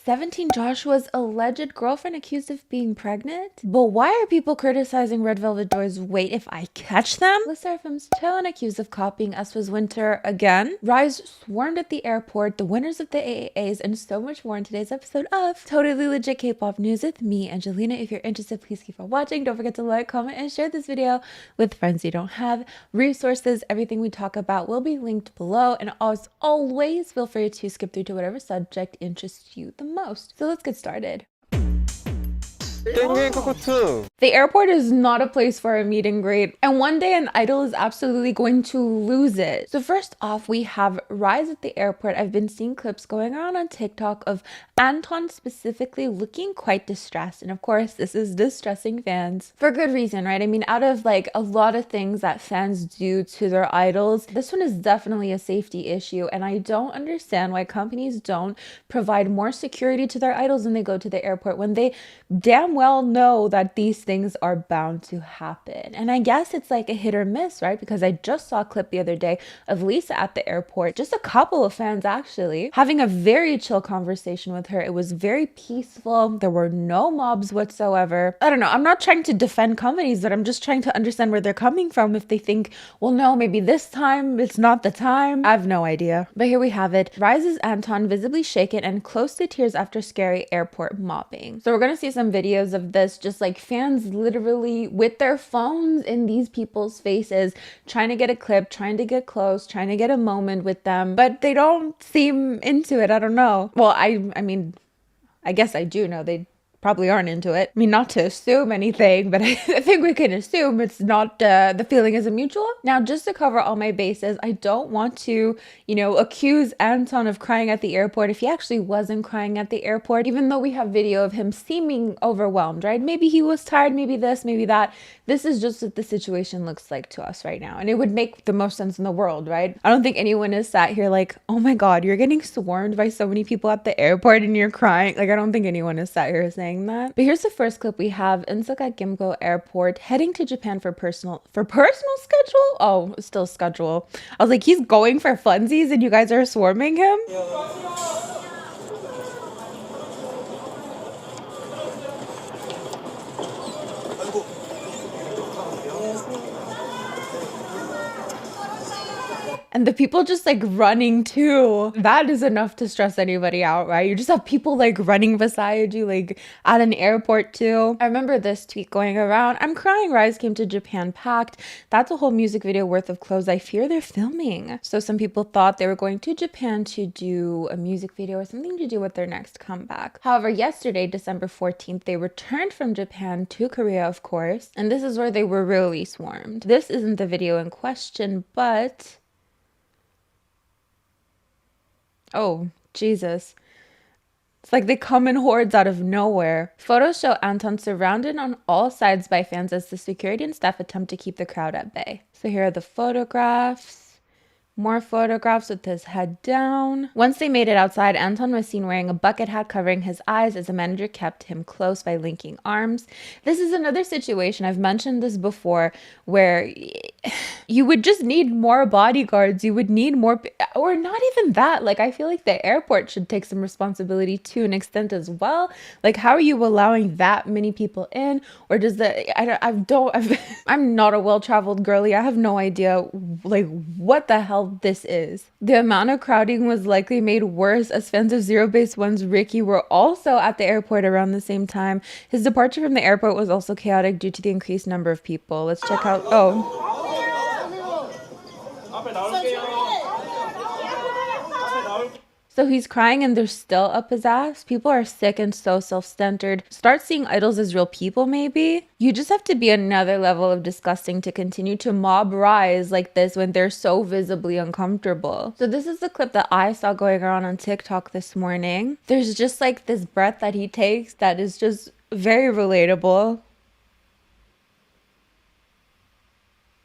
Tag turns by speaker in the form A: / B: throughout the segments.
A: 17 Joshua's alleged girlfriend accused of being pregnant? But why are people criticizing Red Velvet Joy's weight if I catch them? SSERAFIM Chaewon accused of copying aespa's winter again. Riize swarmed at the airport, the winners of the AAAs, and so much more in today's episode of Totally Legit K-pop News with me, Angelina. If you're interested, please keep on watching. Don't forget to like, comment, and share this video with friends you don't have. Resources, everything we talk about will be linked below, and as always, feel free to skip through to whatever subject interests you the most. So let's get started. The airport is not a place for a meet and greet, and one day an idol is absolutely going to lose it. So first off, we have Riize at the airport. I've been seeing clips going around on TikTok of Anton specifically looking quite distressed, and of course this is distressing fans for good reason, right? I mean, out of like a lot of things that fans do to their idols, this one is definitely a safety issue, and I don't understand why companies don't provide more security to their idols when they go to the airport, when they damn well know that these things are bound to happen. And I guess it's like a hit or miss, right? Because I just saw a clip the other day of Lisa at the airport, just a couple of fans actually, having a very chill conversation with her. It was very peaceful. There were no mobs whatsoever. I don't know. I'm not trying to defend companies, but I'm just trying to understand where they're coming from. If they think, well, no, maybe this time it's not the time. I have no idea. But here we have it. Riize's Anton visibly shaken and close to tears after scary airport mobbing. So we're going to see some videos of this, just like fans literally with their phones in these people's faces, trying to get a clip, trying to get close, trying to get a moment with them, but they don't seem into it. I don't know. Well, I mean, I guess I do know they probably aren't into it. I mean, not to assume anything, but I think we can assume it's not, the feeling isn't mutual. Now, just to cover all my bases, I don't want to, accuse Anton of crying at the airport if he actually wasn't crying at the airport, even though we have video of him seeming overwhelmed, right? Maybe he was tired, maybe this, maybe that. This is just what the situation looks like to us right now. And it would make the most sense in the world, right? I don't think anyone is sat here like, oh my God, you're getting swarmed by so many people at the airport and you're crying. Like, I don't think anyone is sat here saying that. But here's the first clip we have. Insuk at Gimgo Airport heading to Japan for personal schedule? Oh, still schedule. I was like, he's going for funsies and you guys are swarming him? And the people just like running too. That is enough to stress anybody out, right? You just have people like running beside you, like at an airport too. I remember this tweet going around. I'm crying, Riize came to Japan packed. That's a whole music video worth of clothes I fear they're filming. So some people thought they were going to Japan to do a music video or something to do with their next comeback. However, yesterday, December 14th, they returned from Japan to Korea, of course. And this is where they were really swarmed. This isn't the video in question, but oh, Jesus. It's like they come in hordes out of nowhere. Photos show Anton surrounded on all sides by fans as the security and staff attempt to keep the crowd at bay. So here are the photographs. More photographs with his head down. Once they made it outside, Anton was seen wearing a bucket hat covering his eyes as the manager kept him close by linking arms. This is another situation, I've mentioned this before, where you would just need more bodyguards. You would need more, or not even that. Like, I feel like the airport should take some responsibility to an extent as well. Like, how are you allowing that many people in? Or does I'm not a well-traveled girly. I have no idea, like, what the hell this is. The amount of crowding was likely made worse as fans of Zero Base One's Ricky were also at the airport around the same time. His departure from the airport was also chaotic due to the increased number of people. Let's check out. Oh. So he's crying and they're still up his ass. People are sick and so self-centered. Start seeing idols as real people, maybe. You just have to be another level of disgusting to continue to mob Riize like this when they're so visibly uncomfortable. So this is the clip that I saw going around on TikTok this morning. There's just like this breath that he takes that is just very relatable.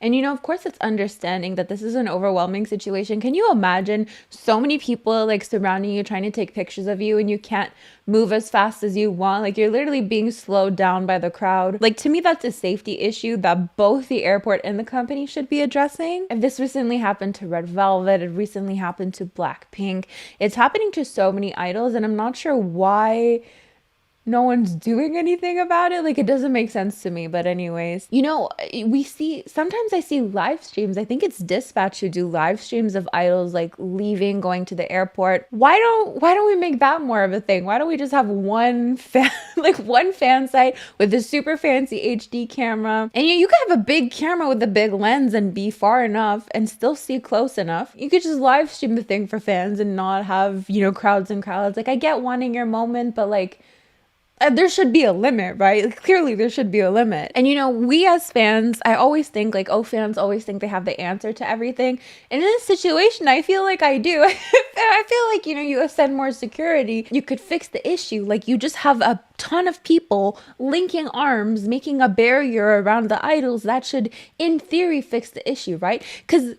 A: And of course it's understanding that this is an overwhelming situation. Can you imagine so many people like surrounding you trying to take pictures of you and you can't move as fast as you want? Like you're literally being slowed down by the crowd. Like to me, that's a safety issue that both the airport and the company should be addressing. And this recently happened to Red Velvet. It recently happened to Blackpink. It's happening to so many idols, and I'm not sure why no one's doing anything about it. Like it doesn't make sense to me. But anyways, sometimes I see live streams. I think it's Dispatch who do live streams of idols like leaving, going to the airport. Why don't we make that more of a thing? Why don't we just have one fan site with a super fancy HD camera? And you could have a big camera with a big lens and be far enough and still see close enough. You could just live stream the thing for fans and not have, crowds and crowds. Like I get wanting your moment, but like there should be a limit, right? Like, clearly there should be a limit. And we as fans, I always think like, fans always think they have the answer to everything. And in this situation, I feel like I do. I feel like, you send more security, you could fix the issue. Like you just have a ton of people linking arms, making a barrier around the idols. That should, in theory, fix the issue, right? Because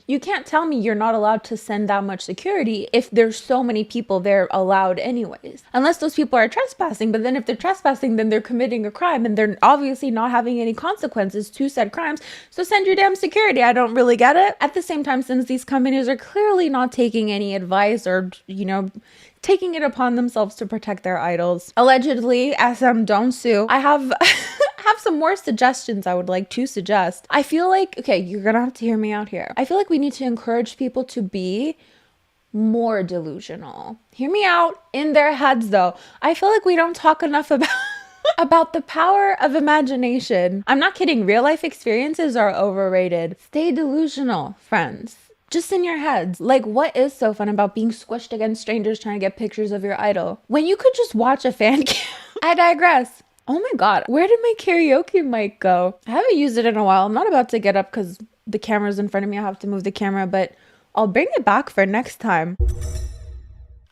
A: you can't tell me you're not allowed to send that much security if there's so many people there allowed anyways. Unless those people are trespassing. But then if they're trespassing, then they're committing a crime and they're obviously not having any consequences to said crimes. So send your damn security. I don't really get it. At the same time, since these companies are clearly not taking any advice or, taking it upon themselves to protect their idols. Allegedly, SM don't sue. I have some more suggestions I would like to suggest. I feel like, okay, you're gonna have to hear me out here. I feel like we need to encourage people to be more delusional. Hear me out in their heads though. I feel like we don't talk enough about the power of imagination. I'm not kidding. Real life experiences are overrated. Stay delusional, friends. Just in your heads. Like, what is so fun about being squished against strangers trying to get pictures of your idol when you could just watch a fan cam? I digress. Oh my god, where did my karaoke mic go? I haven't used it in a while. I'm not about to get up because the camera's in front of me. I have to move the camera, but I'll bring it back for next time.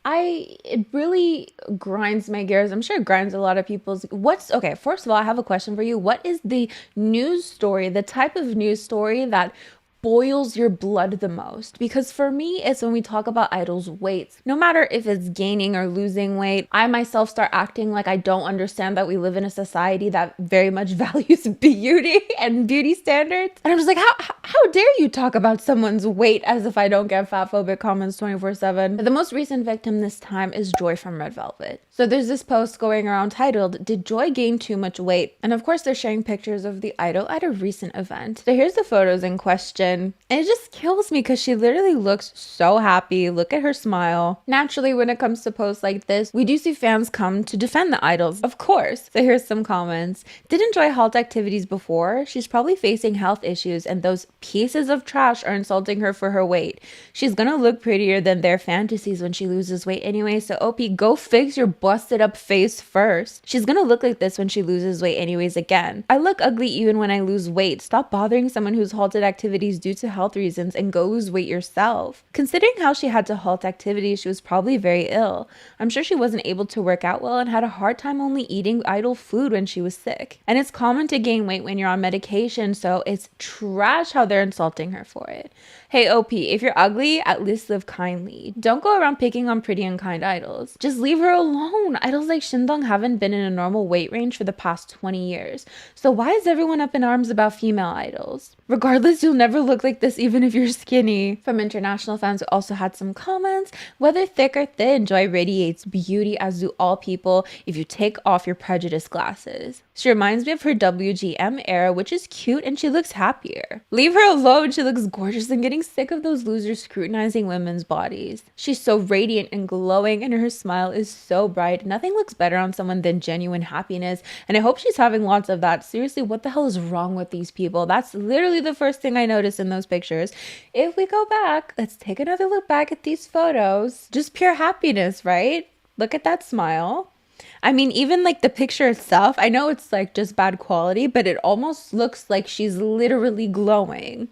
A: It really grinds my gears. I'm sure it grinds a lot of people's. Okay, first of all, I have a question for you. What is the news story, the type of news story that boils your blood the most? Because for me, it's when we talk about idols' weights. No matter if it's gaining or losing weight, I myself start acting like I don't understand that we live in a society that very much values beauty and beauty standards. And I'm just like, how dare you talk about someone's weight as if I don't get fatphobic comments 24/7. The most recent victim this time is Joy from Red Velvet. So there's this post going around titled, "Did Joy gain too much weight?" And of course, they're sharing pictures of the idol at a recent event. So here's the photos in question. And it just kills me because she literally looks so happy. Look at her smile. Naturally, when it comes to posts like this, we do see fans come to defend the idols, of course. So here's some comments. "Didn't Joy halt activities before? She's probably facing health issues and those pieces of trash are insulting her for her weight. She's gonna look prettier than their fantasies when she loses weight anyway, so OP, go fix your busted up face first. She's gonna look like this when she loses weight anyways again. I look ugly even when I lose weight. Stop bothering someone who's halted activities due to health reasons and go lose weight yourself. Considering how she had to halt activities, she was probably very ill. I'm sure she wasn't able to work out well and had a hard time only eating idle food when she was sick. And it's common to gain weight when you're on medication, so it's trash how they're insulting her for it. Hey OP, if you're ugly, at least live kindly. Don't go around picking on pretty and kind idols. Just leave her alone. Idols like Shindong haven't been in a normal weight range for the past 20 years. So why is everyone up in arms about female idols? Regardless, you'll never look like this even if you're skinny." From international fans who also had some comments. "Whether thick or thin, Joy radiates beauty, as do all people if you take off your prejudice glasses. She reminds me of her WGM era, which is cute and she looks happier. Leave her alone. She looks gorgeous and getting sick of those losers scrutinizing women's bodies. She's so radiant and glowing and her smile is so bright. Nothing looks better on someone than genuine happiness. And I hope she's having lots of that. Seriously, what the hell is wrong with these people?" That's literally the first thing I noticed in those pictures. If we go back, let's take another look back at these photos. Just pure happiness, right? Look at that smile. I mean, even like the picture itself, I know it's like just bad quality, but it almost looks like she's literally glowing.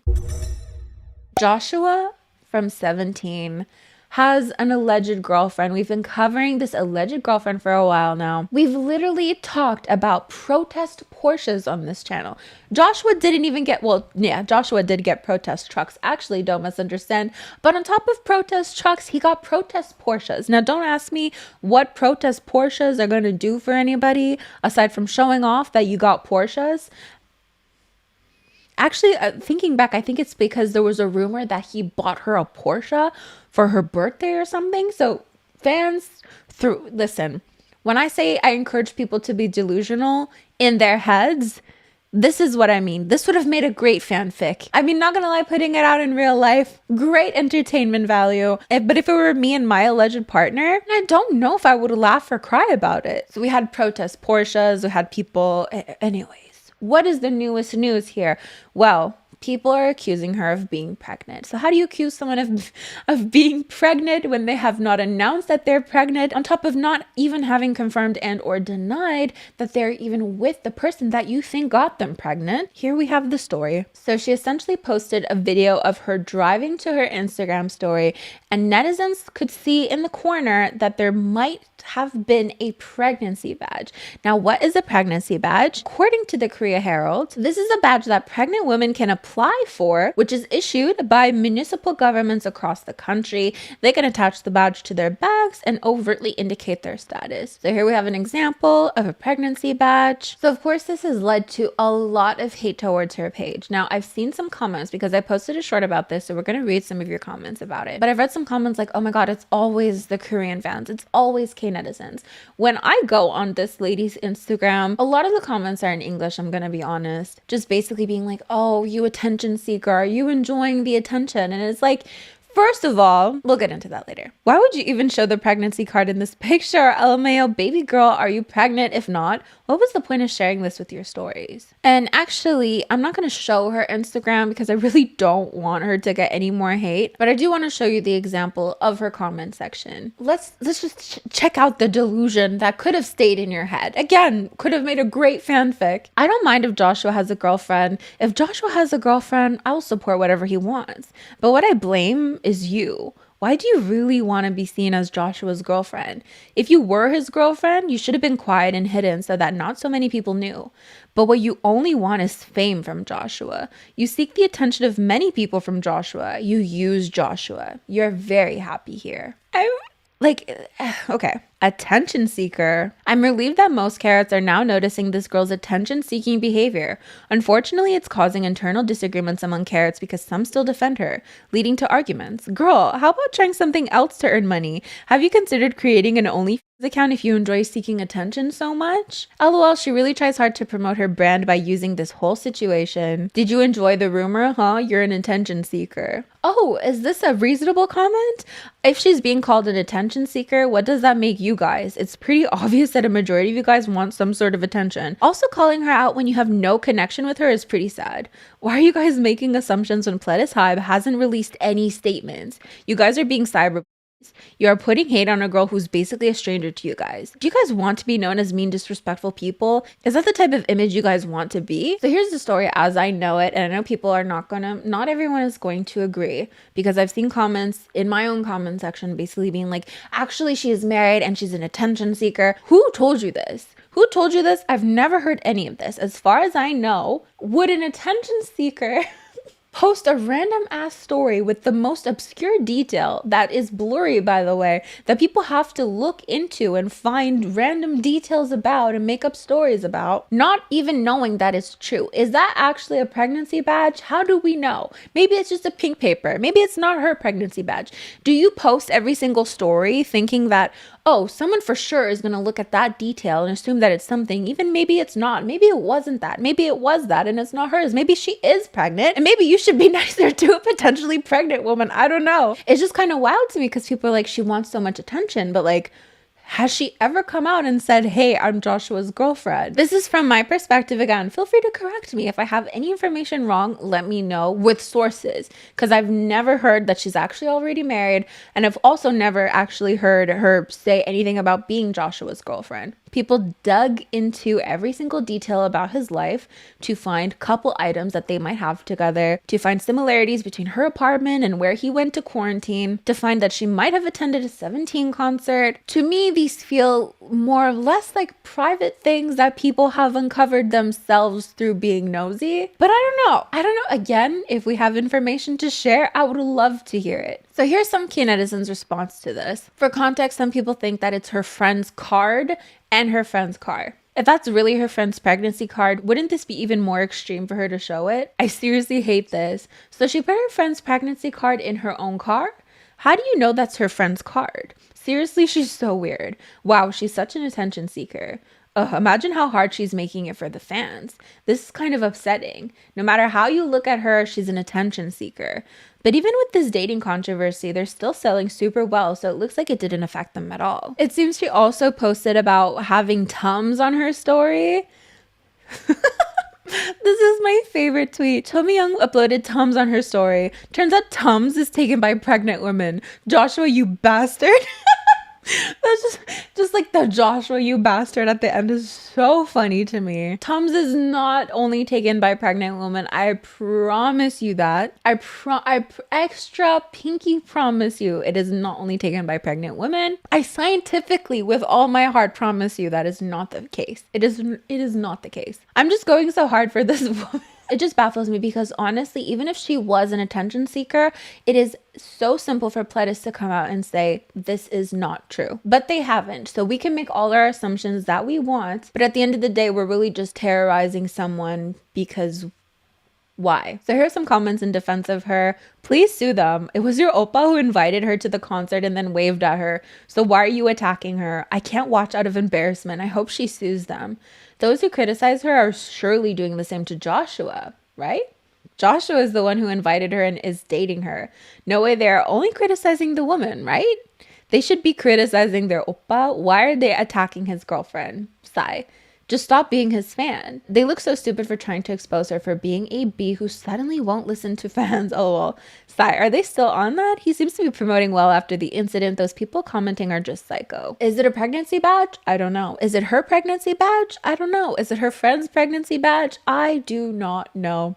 A: Joshua from 17. has an alleged girlfriend. We've been covering this alleged girlfriend for a while now. We've literally talked about protest Porsches on this channel. Joshua didn't even get, well, yeah, Joshua did get protest trucks. Actually, don't misunderstand. But on top of protest trucks, he got protest Porsches. Now, don't ask me what protest Porsches are going to do for anybody aside from showing off that you got Porsches. Actually, thinking back, I think it's because there was a rumor that he bought her a Porsche for her birthday or something. So fans, listen, when I say I encourage people to be delusional in their heads, this is what I mean. This would have made a great fanfic. I mean, not gonna lie, putting it out in real life, great entertainment value. But if it were me and my alleged partner, I don't know if I would laugh or cry about it. So we had protest Porsches, we had people, anyways. What is the newest news here? Well, people are accusing her of being pregnant. So how do you accuse someone of being pregnant when they have not announced that they're pregnant, on top of not even having confirmed and or denied that they're even with the person that you think got them pregnant? Here we have the story. So she essentially posted a video of her driving to her Instagram story, and netizens could see in the corner that there might have been a pregnancy badge. Now, what is a pregnancy badge? According to the Korea Herald, this is a badge that pregnant women can apply for, which is issued by municipal governments across the country. They can attach the badge to their bags and overtly indicate their status. So here we have an example of a pregnancy badge. So of course, this has led to a lot of hate towards her page. Now, I've seen some comments because I posted a short about this, so we're going to read some of your comments about it. But I've read some comments like, oh my God, it's always the Korean fans. It's always netizens. When I go on this lady's Instagram, a lot of the comments are in English, I'm gonna be honest. Just basically being like, oh, you attention seeker, are you enjoying the attention? And it's like, first of all, we'll get into that later. Why would you even show the pregnancy card in this picture? LMAO, baby girl, are you pregnant? If not, what was the point of sharing this with your stories? And actually, I'm not going to show her Instagram because I really don't want her to get any more hate, but I do want to show you the example of her comment section. Let's just check out the delusion that could have stayed in your head. Again, could have made a great fanfic. I don't mind if Joshua has a girlfriend. If Joshua has a girlfriend, I will support whatever he wants. But what I blame is you. Why do you really want to be seen as Joshua's girlfriend? If you were his girlfriend, you should have been quiet and hidden so that not so many people knew. But what you only want is fame from Joshua. You seek the attention of many people from Joshua. You use Joshua. You're very happy here. Okay, attention seeker. I'm relieved that most carrots are now noticing this girl's attention-seeking behavior. Unfortunately, it's causing internal disagreements among carrots because some still defend her, leading to arguments. Girl, how about trying something else to earn money? Have you considered creating an OnlyFans account if you enjoy seeking attention so much? LOL, she really tries hard to promote her brand by using this whole situation. Did you enjoy the rumor, huh? You're an attention seeker. Oh, is this a reasonable comment? If she's being called an attention seeker, what does that make you guys? It's pretty obvious that a majority of you guys want some sort of attention. Also, calling her out when you have no connection with her is pretty sad. Why are you guys making assumptions when Pledis Hive hasn't released any statements? You guys are being cyber. You are putting hate on a girl who's basically a stranger to you guys. Do you guys want to be known as mean, disrespectful people? Is that the type of image you guys want to be? So here's the story as I know it, and I know people are not everyone is going to agree, because I've seen comments in my own comment section basically being like, actually she is married and she's an attention seeker. Who told you this? Who told you this? I've never heard any of this. As far as I know, would an attention seeker post a random ass story with the most obscure detail that is blurry, by the way, that people have to look into and find random details about and make up stories about, not even knowing that it's true? Is that actually a pregnancy badge? How do we know? Maybe it's just a pink paper. Maybe it's not her pregnancy badge. Do you post every single story thinking that, oh, someone for sure is going to look at that detail and assume that it's something, even maybe it's not. Maybe it wasn't that. Maybe it was that and it's not hers. Maybe she is pregnant and maybe you should be nicer to a potentially pregnant woman. I don't know. It's just kind of wild to me because people are like, she wants so much attention, but like, Has she ever come out and said, hey, I'm Joshua's girlfriend? This is from my perspective. Again, feel free to correct me. If I have any information wrong, let me know with sources, because I've never heard that she's actually already married. And I've also never actually heard her say anything about being Joshua's girlfriend. People dug into every single detail about his life to find couple items that they might have together, to find similarities between her apartment and where he went to quarantine, to find that she might have attended a 17 concert. To me, these feel more or less like private things that people have uncovered themselves through being nosy. But I don't know. Again, if we have information to share, I would love to hear it. So here's some key netizens' response to this. For context, some people think that it's her friend's card and her friend's car. If that's really her friend's pregnancy card, wouldn't this be even more extreme for her to show it? I seriously hate this. So she put her friend's pregnancy card in her own car? How do you know that's her friend's card? Seriously, she's so weird. Wow, she's such an attention seeker. Imagine how hard she's making it for the fans. This is kind of upsetting. No matter how you look at her, she's an attention seeker. But even with this dating controversy, they're still selling super well, so it looks like it didn't affect them at all. It seems she also posted about having Tums on her story. This is my favorite tweet. Tommy Young uploaded Tums on her story. Turns out Tums is taken by pregnant women. Joshua, you bastard. That's just like the Joshua, you bastard at the end is so funny to me. Tums is not only taken by pregnant women. I promise you that. I extra pinky promise you it is not only taken by pregnant women. I scientifically, with all my heart, promise you that is not the case. It is not the case. I'm just going so hard for this woman. It just baffles me because honestly, even if she was an attention seeker, it is so simple for Pledis to come out and say, this is not true. But they haven't. So we can make all our assumptions that we want. But at the end of the day, we're really just terrorizing someone because why? So here's some comments in defense of her. Please sue them. It was your oppa who invited her to the concert and then waved at her. So why are you attacking her? I can't watch out of embarrassment. I hope she sues them. Those who criticize her are surely doing the same to Joshua, right? Joshua is the one who invited her and is dating her. No way they're only criticizing the woman, right? They should be criticizing their oppa. Why are they attacking his girlfriend? Sigh. Just stop being his fan. They look so stupid for trying to expose her for being a B who suddenly won't listen to fans. LOL. Sigh, are they still on that? He seems to be promoting well after the incident. Those people commenting are just psycho. Is it a pregnancy badge? I don't know. Is it her pregnancy badge? I don't know. Is it her friend's pregnancy badge? I do not know.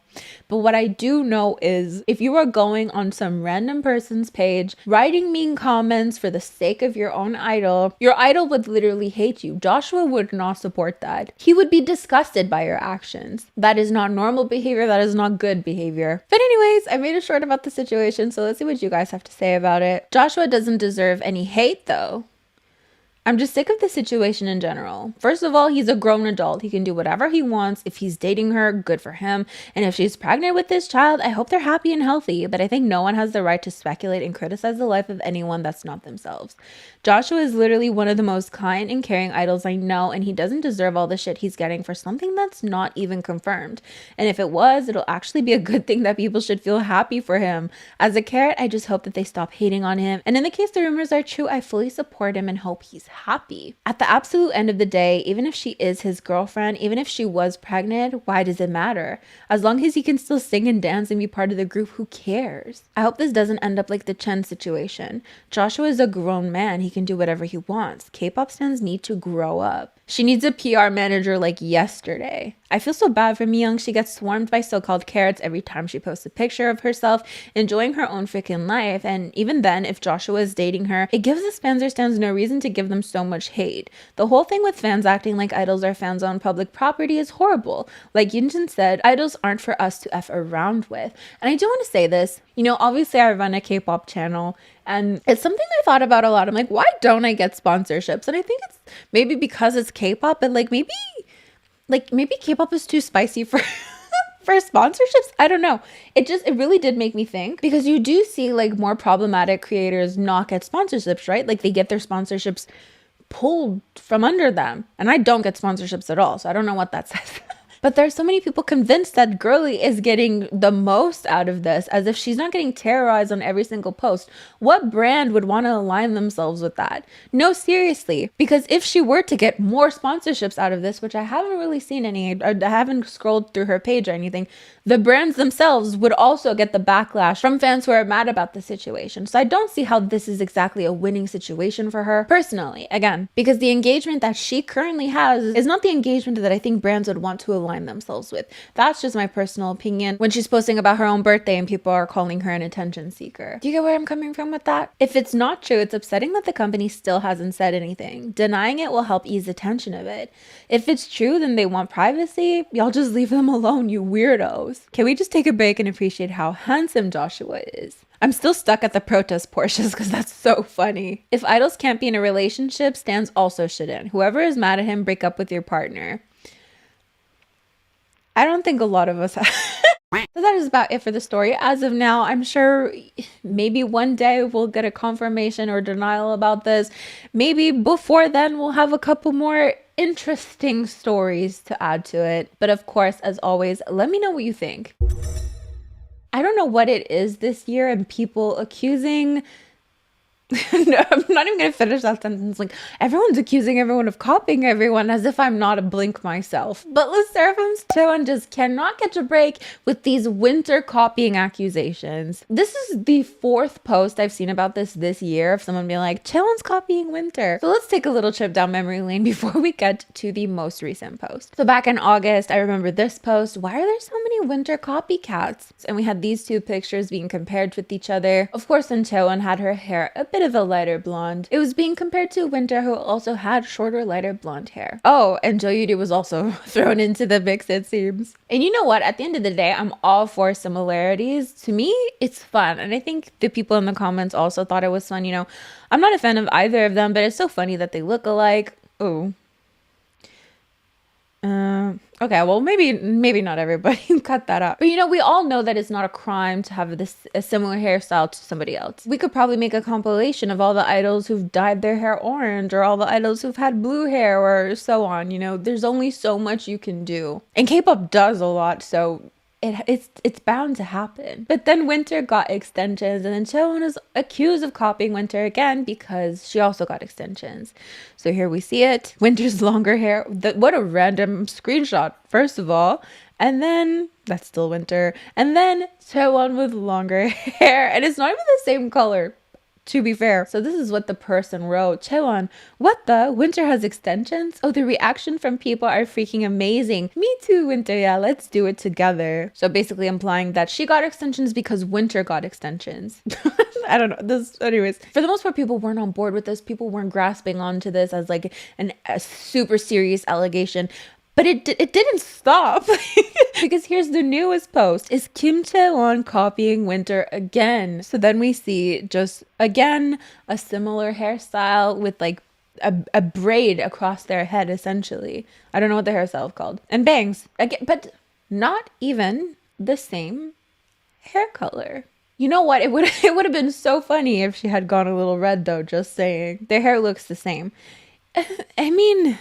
A: But what I do know is if you are going on some random person's page, writing mean comments for the sake of your own idol, your idol would literally hate you. Joshua would not support that. He would be disgusted by your actions. That is not normal behavior. That is not good behavior. But anyways, I made a short about the situation, so let's see what you guys have to say about it. Joshua doesn't deserve any hate though. I'm just sick of the situation in general. First of all, he's a grown adult. He can do whatever he wants. If he's dating her, good for him. And if she's pregnant with this child, I hope they're happy and healthy. But I think no one has the right to speculate and criticize the life of anyone that's not themselves. Joshua is literally one of the most kind and caring idols I know, and he doesn't deserve all the shit he's getting for something that's not even confirmed. And if it was, it'll actually be a good thing that people should feel happy for him. As a carrot, I just hope that they stop hating on him. And in the case the rumors are true, I fully support him and hope he's happy. At the absolute end of the day, even if she is his girlfriend, even if she was pregnant, why does it matter? As long as he can still sing and dance and be part of the group, who cares? I hope this doesn't end up like the Chen situation. Joshua is a grown man. He can do whatever he wants. K-pop stans need to grow up. She needs a PR manager like yesterday. I feel so bad for Miyoung. She gets swarmed by so-called carrots every time she posts a picture of herself enjoying her own freaking life. And even then, if Joshua is dating her, it gives the fans or stans no reason to give them so much hate. The whole thing with fans acting like idols are fans on public property is horrible. Like Yunjin said, idols aren't for us to F around with. And I do want to say this, obviously I run a K-pop channel and it's something I thought about a lot. I'm like, why don't I get sponsorships? And I think it's maybe because it's K-pop, but maybe K-pop is too spicy for for sponsorships. I don't know. It really did make me think, because you do see more problematic creators not get sponsorships, right? They get their sponsorships pulled from under them. And I don't get sponsorships at all. So I don't know what that says. But there's so many people convinced that Girly is getting the most out of this, as if she's not getting terrorized on every single post. What brand would want to align themselves with that? No, seriously, because if she were to get more sponsorships out of this, which I haven't really seen any, I haven't scrolled through her page or anything, the brands themselves would also get the backlash from fans who are mad about the situation. So I don't see how this is exactly a winning situation for her personally, again, because the engagement that she currently has is not the engagement that I think brands would want to align themselves with. That's just my personal opinion. When she's posting about her own birthday and people are calling her an attention seeker. Do you get where I'm coming from with that? If it's not true, it's upsetting that the company still hasn't said anything. Denying it will help ease the tension of it. If it's true, then they want privacy. Y'all just leave them alone, you weirdos. Can we just take a break and appreciate how handsome Joshua is? I'm still stuck at the protest Porsches because that's so funny. If idols can't be in a relationship, stans also shouldn't. Whoever is mad at him, break up with your partner. I don't think a lot of us have. So that is about it for the story. As of now, I'm sure maybe one day we'll get a confirmation or denial about this. Maybe before then we'll have a couple more interesting stories to add to it. But of course, as always, let me know what you think. I don't know what it is this year and people accusing... No, I'm not even going to finish that sentence. Like, everyone's accusing everyone of copying everyone as if I'm not a Blink myself. But SSERAFIM Chaewon just cannot catch a break with these winter copying accusations. This is the 4th post I've seen about this year of someone being like, Chaewon's copying winter. So let's take a little trip down memory lane before we get to the most recent post. So back in August, I remember this post. Why are there so many winter copycats? And we had these two pictures being compared with each other. Of course, when Chaewon had her hair a bit of a lighter blonde, it was being compared to Winter, who also had shorter, lighter blonde hair. Oh, and Joyuti was also thrown into the mix, it seems. And you know what? At the end of the day, I'm all for similarities. To me, it's fun. And I think the people in the comments also thought it was fun. You know, I'm not a fan of either of them, but it's so funny that they look alike. Ooh. Okay, well, maybe not everybody cut that up. But you know, we all know that it's not a crime to have a similar hairstyle to somebody else. We could probably make a compilation of all the idols who've dyed their hair orange, or all the idols who've had blue hair, or so on. You know, there's only so much you can do. And K-pop does a lot, so it's bound to happen. But then Winter got extensions, and then Chaewon is accused of copying Winter again because she also got extensions. So here we see it. Winter's longer hair. What a random screenshot, first of all. And then that's still Winter. And then Chaewon with longer hair. And it's not even the same color, to be fair. So this is what the person wrote. Chaewon, what the? Winter has extensions? Oh, the reaction from people are freaking amazing. Me too, Winter. Yeah, let's do it together. So basically implying that she got extensions because Winter got extensions. I don't know. Anyways, for the most part, people weren't on board with this. People weren't grasping onto this as like a super serious allegation. But it didn't stop. Because here's the newest post. Is Kim Chaewon copying Winter again? So then we see just, again, a similar hairstyle with like a braid across their head, essentially. I don't know what the hairstyle is called. And bangs. Again, but not even the same hair color. You know what? It would have been so funny if she had gone a little red, though, just saying. Their hair looks the same. I mean,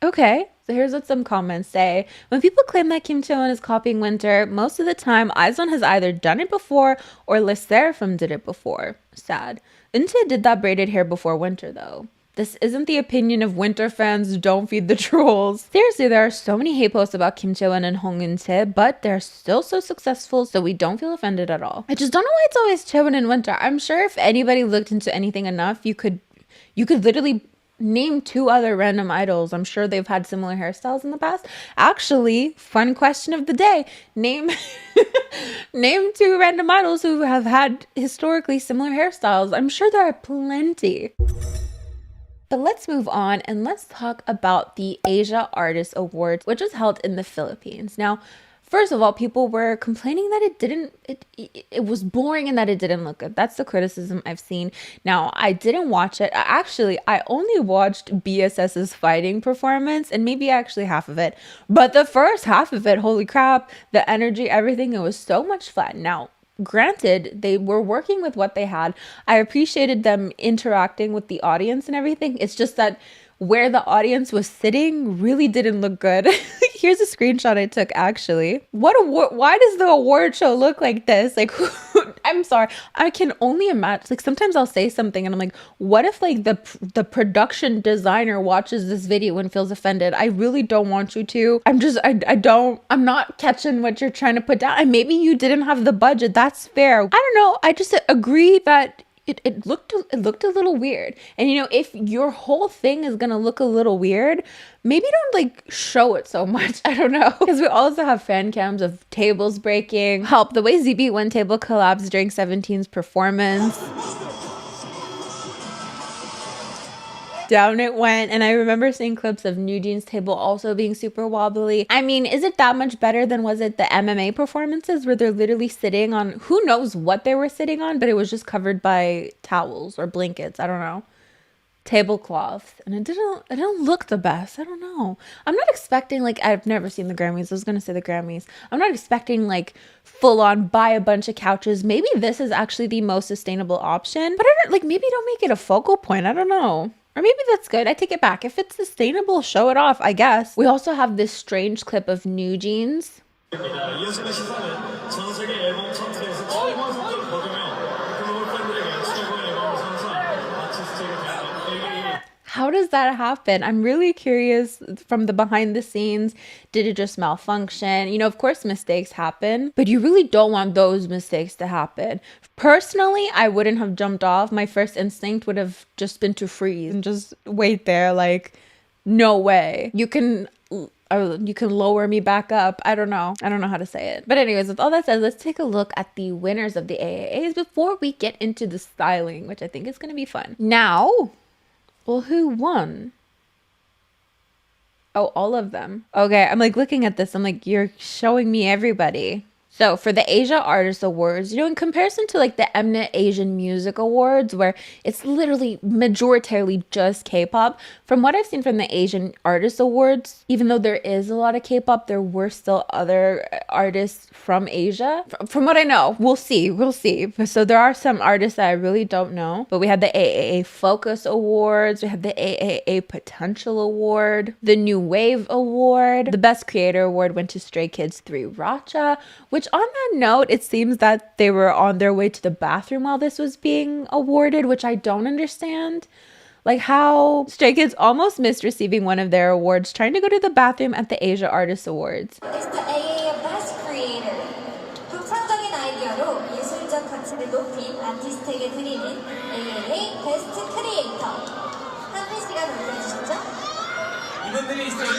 A: okay. So here's what some comments say. When people claim that Kim Chaewon is copying Winter, most of the time, IZ*ONE has either done it before or SSERAFIM did it before. Sad. Euntae did that braided hair before Winter, though. This isn't the opinion of Winter fans. Don't feed the trolls. Seriously, there are so many hate posts about Kim Chaewon and Hong Euntae, but they're still so successful, so we don't feel offended at all. I just don't know why it's always Chaewon and Winter. I'm sure if anybody looked into anything enough, you could literally name 2 other random idols. I'm sure they've had similar hairstyles in the past. Actually, fun question of the day. Name 2 random idols who have had historically similar hairstyles. I'm sure there are plenty. But let's move on and let's talk about the Asia Artist Awards, which was held in the Philippines. Now, first of all, people were complaining that it was boring and that it didn't look good. That's the criticism I've seen. Now, I didn't watch it. Actually, I only watched BSS's fighting performance and maybe actually half of it. But the first half of it, holy crap, the energy, everything, it was so much fun. Now, granted, they were working with what they had. I appreciated them interacting with the audience and everything. It's just that where the audience was sitting really didn't look good. here's a screenshot I took actually. What award? Why does the award show look like this? Like, I'm sorry. I can only imagine. Like, sometimes I'll say something and I'm like, what if like the production designer watches this video and feels offended? I really don't want you to. I'm not catching what you're trying to put down. And maybe you didn't have the budget. That's fair. I don't know. I just agree that it looked a little weird. And you know, if your whole thing is gonna look a little weird, maybe don't like show it so much. I don't know. Because we also have fan cams of tables breaking. Help, the way ZB one table collapsed during 17's performance. Down it went. And I remember seeing clips of New Jeans table also being super wobbly. I mean, is it that much better than was it the MMA performances where they're literally sitting on who knows what they were sitting on, but it was just covered by towels or blankets, I don't know, tablecloths, and it didn't look the best. I don't know. I'm not expecting, like, I've never seen the Grammys. I was gonna say the Grammys. I'm not expecting like full on buy a bunch of couches. Maybe this is actually the most sustainable option, but I don't like, maybe don't make it a focal point. I don't know. Or maybe that's good. I take it back. If it's sustainable, show it off, I guess. We also have this strange clip of New Jeans. How does that happen? I'm really curious from the behind the scenes. Did it just malfunction? You know, of course mistakes happen, but you really don't want those mistakes to happen. Personally, I wouldn't have jumped off. My first instinct would have just been to freeze and just wait there like, no way. You can lower me back up. I don't know how to say it. But anyways, with all that said, let's take a look at the winners of the AAAs before we get into the styling, which I think is going to be fun. Now, well, who won? Oh, all of them. Okay, I'm like looking at this. I'm like, you're showing me everybody. So for the Asia Artist Awards, you know, in comparison to like the Mnet Asian Music Awards, where it's literally majoritarily just K-pop, from what I've seen from the Asian Artist Awards, even though there is a lot of K-pop, there were still other artists from Asia. From what I know, we'll see. So there are some artists that I really don't know, but we had the AAA Focus Awards, we had the AAA Potential Award, the New Wave Award, the Best Creator Award went to Stray Kids 3 Racha, which on that note, it seems that they were on their way to the bathroom while this was being awarded, which I don't understand. Like how Stray Kids almost missed receiving one of their awards trying to go to the bathroom at the Asia Artist Awards.
B: It's the AAA Best Creator. 독창적인 아이디어로 예술적 가치를 높인 아티스트에게 드리는 AAA Best Creator. 한빈 씨가 넘겨주시죠? 이분들이 올해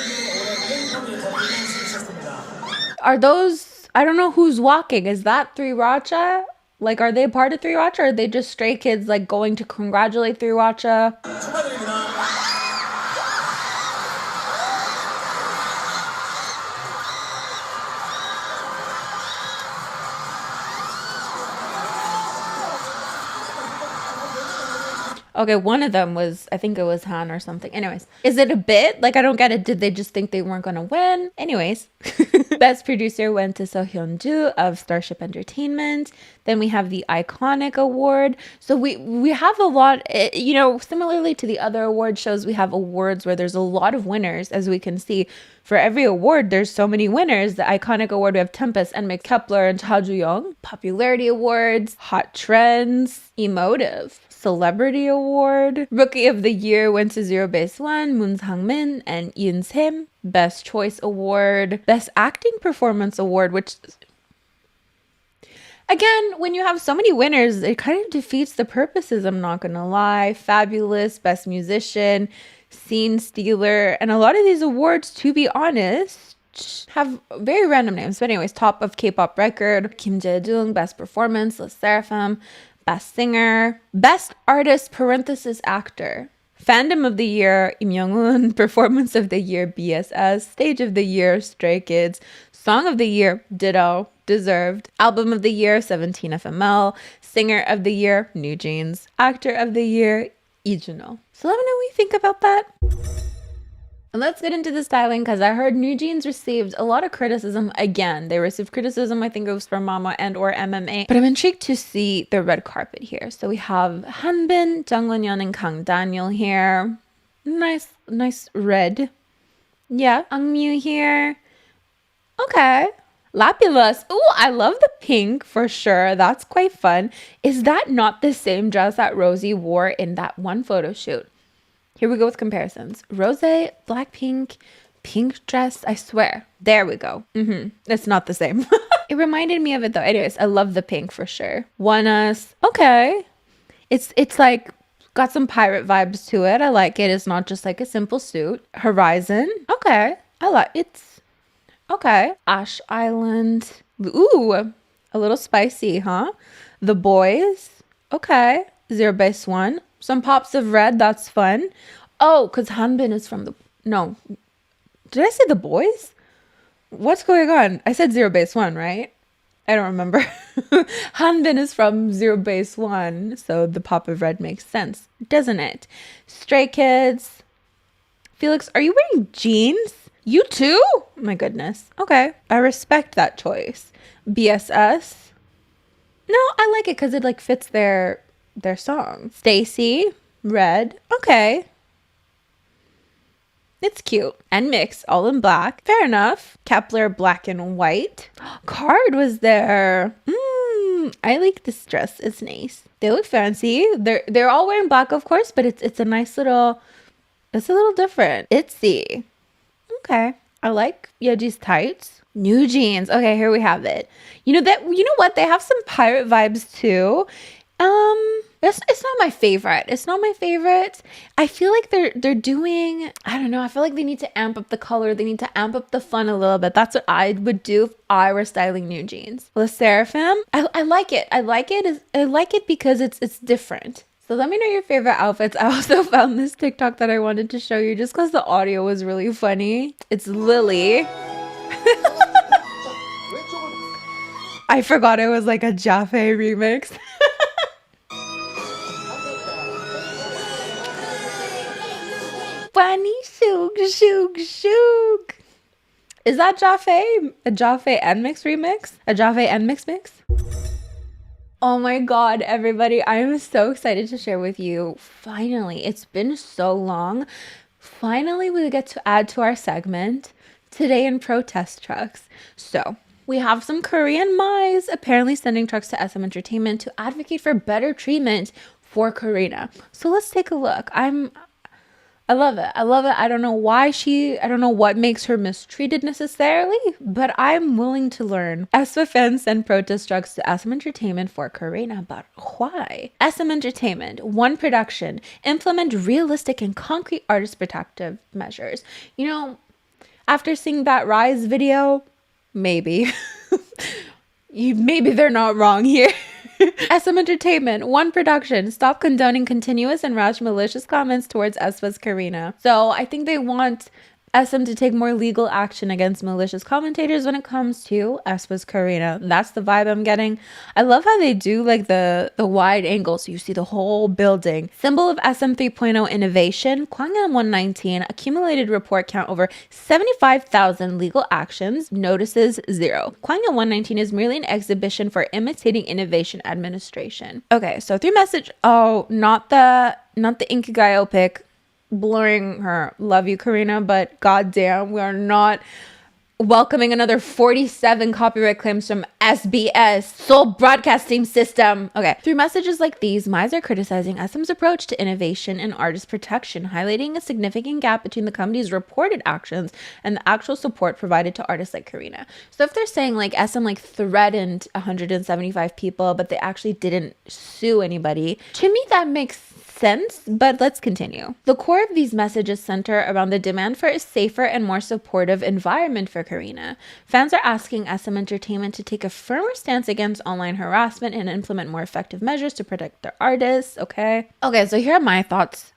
A: Are those, I don't know who's walking. Is that 3 Racha? Like, are they part of 3 Racha, or are they just Stray Kids like going to congratulate 3 Racha? Okay, one of them was, I think it was Han or something. Anyways, is it a bit? Like, I don't get it. Did they just think they weren't going to win? Anyways, Best Producer went to So Hyun-ju of Starship Entertainment. Then we have the Iconic Award. So we have a lot, you know, similarly to the other award shows, we have awards where there's a lot of winners, as we can see. For every award, there's so many winners. The Iconic Award, we have Tempest and Kepler and Cha Ju-young. Popularity Awards, Hot Trends, Emotive. Celebrity Award. Rookie of the Year went to Zero Base One, Moon Sang-min and Yoon Sim. Best Choice Award. Best Acting Performance Award, which, again, when you have so many winners, it kind of defeats the purposes, I'm not gonna lie. Fabulous, Best Musician, Scene Stealer, and a lot of these awards, to be honest, have very random names. But anyways, Top of K-Pop Record, Kim Jae-dung, Best Performance, LE SSERAFIM, Best Singer, Best Artist parenthesis Actor, Fandom of the Year, Im Young-un, Performance of the Year, BSS, Stage of the Year, Stray Kids, Song of the Year, ditto, deserved, Album of the Year, 17 FML, Singer of the Year, New Jeans, Actor of the Year, Lee Juno. So let me know what you think about that. And let's get into the styling, because I heard New Jeans received a lot of criticism. Again, they received criticism, I think it was from Mama and or MMA. But I'm intrigued to see the red carpet here. So we have Hanbin, Jung Won-yeon, and Kang Daniel here. Nice red. Yeah, Angmyu here. Okay. Lapulus. Ooh, I love the pink for sure. That's quite fun. Is that not the same dress that Rosie wore in that one photo shoot? Here we go with comparisons. Rose, Blackpink, pink dress. I swear. There we go. It's not the same. It reminded me of it though. Anyways, I love the pink for sure. One Us. Okay. It's like got some pirate vibes to it. I like it. It's not just like a simple suit. Horizon. Okay. I like it's okay. Ash Island. Ooh, a little spicy, huh? The Boys. Okay. Zero Base One. Some pops of red. That's fun. Oh, because Hanbin is from the... No. Did I say The Boys? What's going on? I said Zero Base One, right? I don't remember. Hanbin is from Zero Base One, so the pop of red makes sense, doesn't it? Stray Kids. Felix, are you wearing jeans? You too? My goodness. Okay. I respect that choice. BSS. No, I like it because it like fits their song. Stacy. Red. Okay. It's cute. And mix, all in black. Fair enough. Kepler, black and white. Card was there. I like this dress. It's nice. They look fancy. They're all wearing black, of course, but it's a nice little... It's a little different. Itsy. Okay. I like Yeji's tights. New jeans. Okay, here we have it. You know what? They have some pirate vibes too. It's not my favorite. It's not my favorite. I feel like they're doing, I don't know. I feel like they need to amp up the color. They need to amp up the fun a little bit. That's what I would do if I were styling new jeans. The SSERAFIM, I like it. I like it because it's different. So let me know your favorite outfits. I also found this TikTok that I wanted to show you just because the audio was really funny. It's Lily. I forgot it was like a Jaffe remix. Bunny shook shook shook. Is that Jaffe? A Jaffe and Mix remix? A Jaffe and Mix mix? Oh my god, everybody. I am so excited to share with you. Finally, it's been so long. Finally, we get to add to our segment Today in Protest Trucks. So, we have some Korean Mice apparently sending trucks to SM Entertainment to advocate for better treatment for Karina. So let's take a look. I love it. I love it. I don't know what makes her mistreated necessarily, but I'm willing to learn. aespa fans send protest trucks to SM Entertainment for Karina, but why? SM Entertainment, One Production, implement realistic and concrete artist protective measures. You know, after seeing that Riize video, maybe. Maybe they're not wrong here. SM Entertainment, One Production, stop condoning continuous and rash malicious comments towards aespa's Karina. So I think they want SM to take more legal action against malicious commentators when it comes to aespa's Karina. That's the vibe I'm getting. I love how they do like the wide angle so you see the whole building. Symbol of SM 3.0 innovation, Kwangan 119, accumulated report count over 75,000 legal actions, notices 0. Kwangan 119 is merely an exhibition for imitating innovation administration. Okay, so through message, not the Inkigayo pic. Blurring her. Love you, Karina, but goddamn, we are not welcoming another 47 copyright claims from SBS, Seoul Broadcasting System. Okay. Through messages like these, Mize are criticizing SM's approach to innovation and artist protection, highlighting a significant gap between the company's reported actions and the actual support provided to artists like Karina. So if they're saying like SM like threatened 175 people, but they actually didn't sue anybody, to me that makes sense, but let's continue. The core of these messages center around the demand for a safer and more supportive environment for Karina. Fans are asking SM Entertainment to take a firmer stance against online harassment and implement more effective measures to protect their artists. Okay, so here are my thoughts.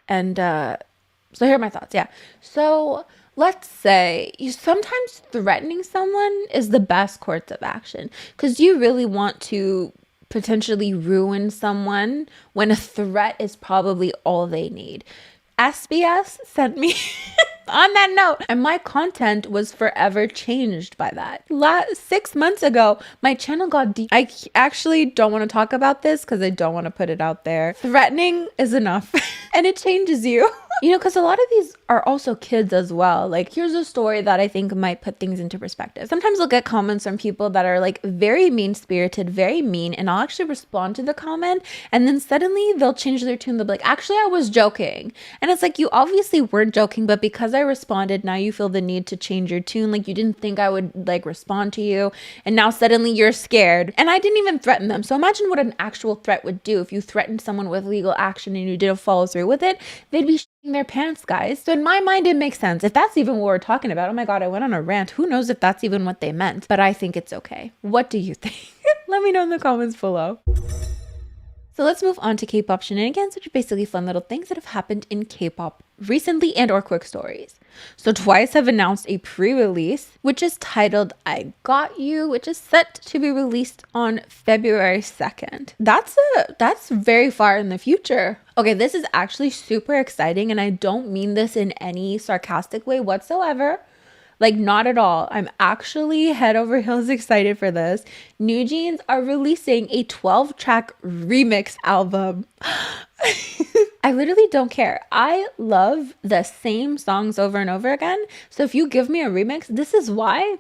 A: So let's say sometimes threatening someone is the best course of action because you really want to potentially ruin someone when a threat is probably all they need. SBS sent me On that note, and my content was forever changed by that. 6 months ago, my channel got I actually don't want to talk about this because I don't want to put it out there. Threatening is enough and it changes you. You know, because a lot of these are also kids as well. Like, here's a story that I think might put things into perspective. Sometimes I'll get comments from people that are like very mean-spirited, very mean, and I'll actually respond to the comment, and then suddenly they'll change their tune. They'll be like, actually, I was joking. And it's like, you obviously were joking, but because I responded, now you feel the need to change your tune. Like, you didn't think I would like respond to you, and now suddenly you're scared. And I didn't even threaten them. So imagine what an actual threat would do. If you threatened someone with legal action and you didn't follow through with it, they'd be their pants, guys. So in my mind, it makes sense. If that's even what we're talking about, oh my god, I went on a rant. Who knows if that's even what they meant? But I think it's okay. What do you think? Let me know in the comments below. So let's move on to Kpop Shenanigans, which are basically fun little things that have happened in K-pop recently and or quick stories. So TWICE have announced a pre-release, which is titled I Got You, which is set to be released on February 2nd. That's very far in the future. Okay, this is actually super exciting, and I don't mean this in any sarcastic way whatsoever. Like, not at all. I'm actually head over heels excited for this. New Jeans are releasing a 12-track remix album. I literally don't care. I love the same songs over and over again. So if you give me a remix, this is why.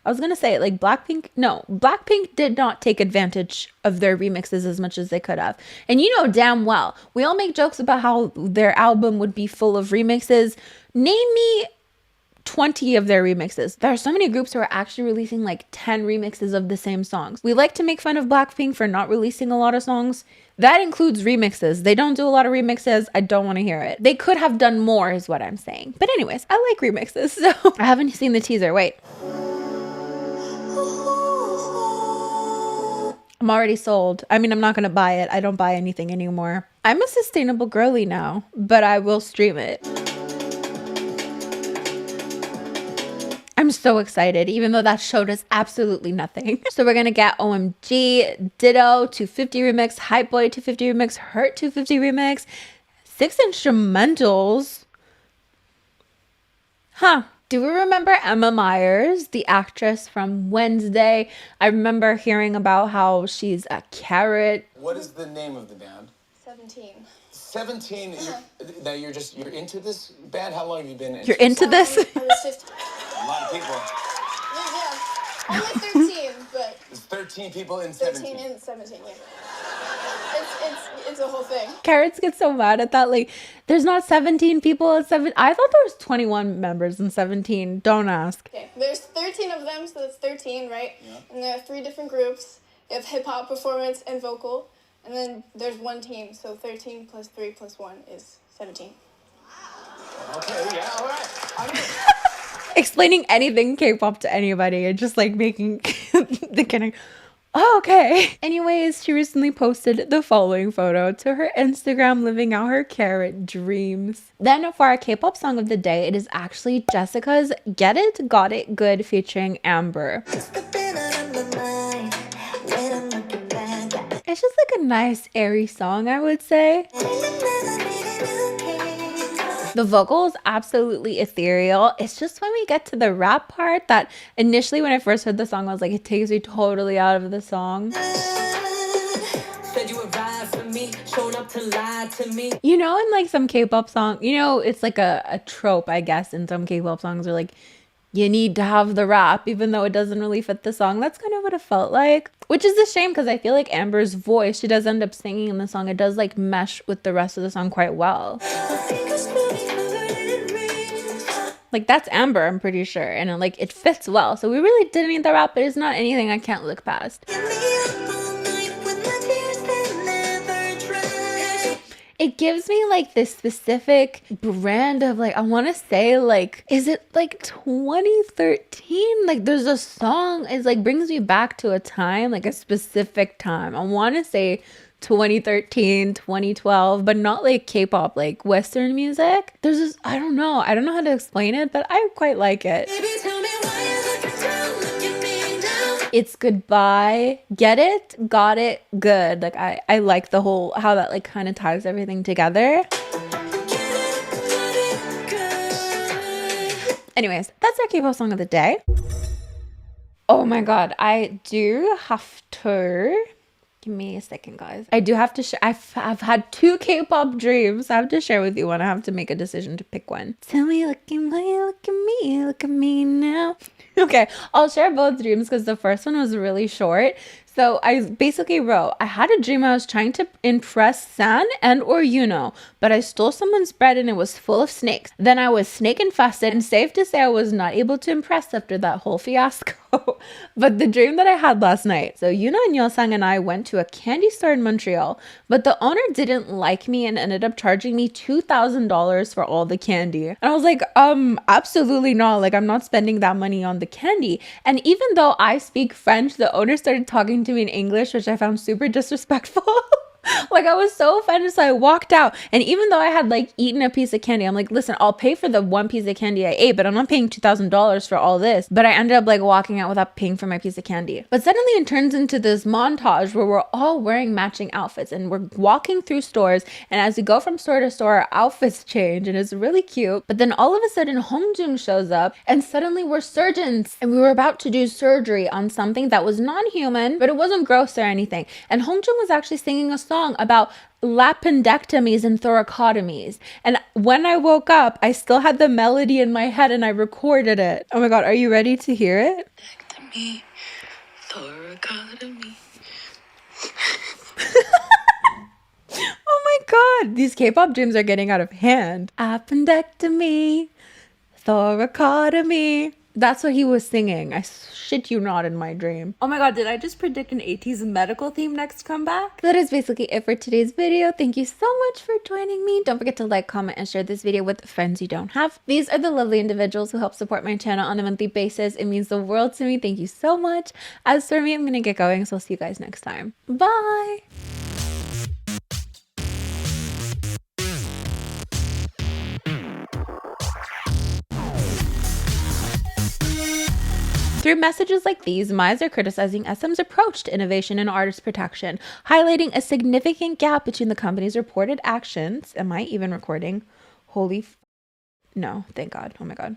A: I was going to say, like, Blackpink did not take advantage of their remixes as much as they could have. And you know damn well, we all make jokes about how their album would be full of remixes. Name me 20 of their remixes. There are so many groups who are actually releasing like 10 remixes of the same songs. We like to make fun of Blackpink for not releasing a lot of songs. That includes remixes. They don't do a lot of remixes. I don't want to hear it. They could have done more is what I'm saying. But anyways, I like remixes. So I haven't seen the teaser. Wait. I'm already sold. I mean, I'm not going to buy it. I don't buy anything anymore. I'm a sustainable girly now, but I will stream it. I'm so excited, even though that show does absolutely nothing. So we're gonna get OMG, Ditto 250 remix, Hype Boy 250 remix, Hurt 250 remix, 6 instrumentals. Huh. Do we remember Emma Myers, the actress from Wednesday? I remember hearing about how she's a carrot.
C: What is the name of the band?
B: 17.
C: 17? Now you're into this band? How long have you been into
A: You're into this?
B: I was 15.
C: A lot of people.
B: Yeah. Only 13, but...
C: There's 13 people in
B: 13 and 17, yeah. It's a whole thing.
A: Carrots get so mad at that. Like, there's not 17 people at 7. I thought there was 21 members in 17. Don't ask.
B: Okay, there's 13 of them, so that's 13, right?
C: Yeah.
B: And there are 3 different groups. You have hip-hop, performance, and vocal. And then there's one team, so 13 plus 3 plus 1 is 17.
C: Okay, yeah, all right. I mean...
A: Explaining anything K-pop to anybody and just like making the kidding. Oh, okay. Anyways, she recently posted the following photo to her Instagram, living out her carrot dreams. Then for our K-pop song of the day, it is actually Jessica's Get It, Got It Good featuring Amber. It's just like a nice airy song, I would say. The vocal is absolutely ethereal. It's just when we get to the rap part that initially when I first heard the song, I was like, it takes me totally out of the song. Said you would ride for me, showing up to lie to me. You know, in like some K-pop song, you know, it's like a trope, I guess, in some K-pop songs where like, you need to have the rap, even though it doesn't really fit the song. That's kind of what it felt like. Which is a shame because I feel like Amber's voice, she does end up singing in the song. It does like mesh with the rest of the song quite well. Like, that's Amber, I'm pretty sure. And it fits well. So we really didn't need the rap, but it's not anything I can't look past. It gives me like this specific brand of like, I want to say like, is it like 2013? Like there's a song, it's like brings me back to a time, like a specific time. I want to say 2013, 2012, but not like K-pop, like Western music. There's this, I don't know how to explain it, but I quite like it. Baby, tell me why you looking down, looking me down. It's Goodbye, Get It, Got It, Good. Like I like the whole, how that like kind of ties everything together. Anyways, that's our K-pop song of the day. Oh my god, I do have to... Give me a second, guys. I do have to share. I've had 2 K-pop dreams. I have to share with you one. I have to make a decision to pick one. Tell me, look at me, look at me now. Okay, I'll share both dreams because the first one was really short. So I basically wrote, I had a dream I was trying to impress San and or Yuno, but I stole someone's bread and it was full of snakes. Then I was snake infested, and safe to say I was not able to impress after that whole fiasco. But the dream that I had last night. So Yuno and Yosang and I went to a candy store in Montreal, but the owner didn't like me and ended up charging me $2,000 for all the candy. And I was like, absolutely not. Like, I'm not spending that money on the candy. And even though I speak French, the owner started talking to me in English, which I found super disrespectful. Like, I was so offended, so I walked out. And even though I had like eaten a piece of candy, I'm like, listen, I'll pay for the one piece of candy I ate, but I'm not paying $2,000 for all this. But I ended up like walking out without paying for my piece of candy. But suddenly it turns into this montage where we're all wearing matching outfits and we're walking through stores, and as we go from store to store, our outfits change and it's really cute. But then all of a sudden Hongjung shows up and suddenly we're surgeons and we were about to do surgery on something that was non-human, but it wasn't gross or anything. And Hongjung was actually singing a song about lapendectomies and thoracotomies. And when I woke up, I still had the melody in my head and I recorded it. Oh my god, are you ready to hear it? Thoracotomy. Oh my god, these K-pop dreams are getting out of hand. Appendectomy, thoracotomy. That's what he was singing. I shit you not in my dream. Oh my god, did I just predict an 80s medical theme next comeback? That is basically it for today's video. Thank you so much for joining me. Don't forget to like, comment, and share this video with friends you don't have. These are the lovely individuals who help support my channel on a monthly basis. It means the world to me. Thank you so much. As for me, I'm gonna get going, so I'll see you guys next time. Bye! Through messages like these, Myers are criticizing SM's approach to innovation and artist protection, highlighting a significant gap between the company's reported actions. Am I even recording? No, thank God. Oh my God.